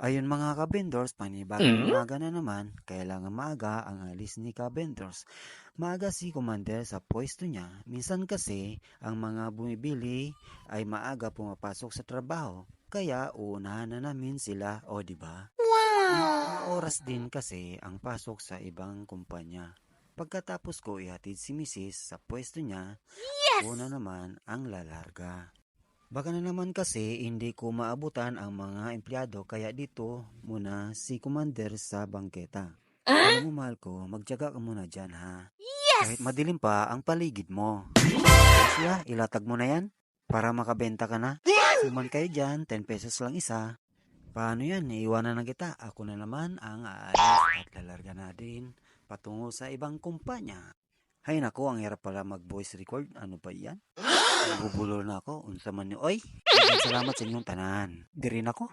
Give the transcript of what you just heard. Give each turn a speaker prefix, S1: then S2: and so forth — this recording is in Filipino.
S1: Ayun mga ka-vendors, panibagong umaga na naman, kailangan maaga ang alis ni ka-vendors. Maaga si Commander sa pwesto niya. Minsan kasi, ang mga bumibili ay maaga pumapasok sa trabaho. Kaya uunahan na namin sila, o di ba? May mga oras din kasi ang pasok sa ibang kumpanya. Pagkatapos ko ihatid si Mrs. sa pwesto niya, ako na naman ang lalarga. Baka na naman kasi hindi ko maabutan ang mga empleyado kaya dito muna si Commander sa bangketa. Alam mo mahal ko, magtiyaga ka muna dyan ha. Kahit madilim pa ang paligid mo. Siya, ilatag mo na yan para makabenta ka na. Suman kayo dyan, 10 pesos lang isa. Paano yan? Iiwanan na kita. Ako na naman ang aalis at lalarga na din patungo sa ibang kumpanya. Hay nako, ang hirap pala mag-voice record. Ano pa yan? Nabubulol na ako. Unsa man ni Oy. Salamat sa inyong tanan. Di rin ako.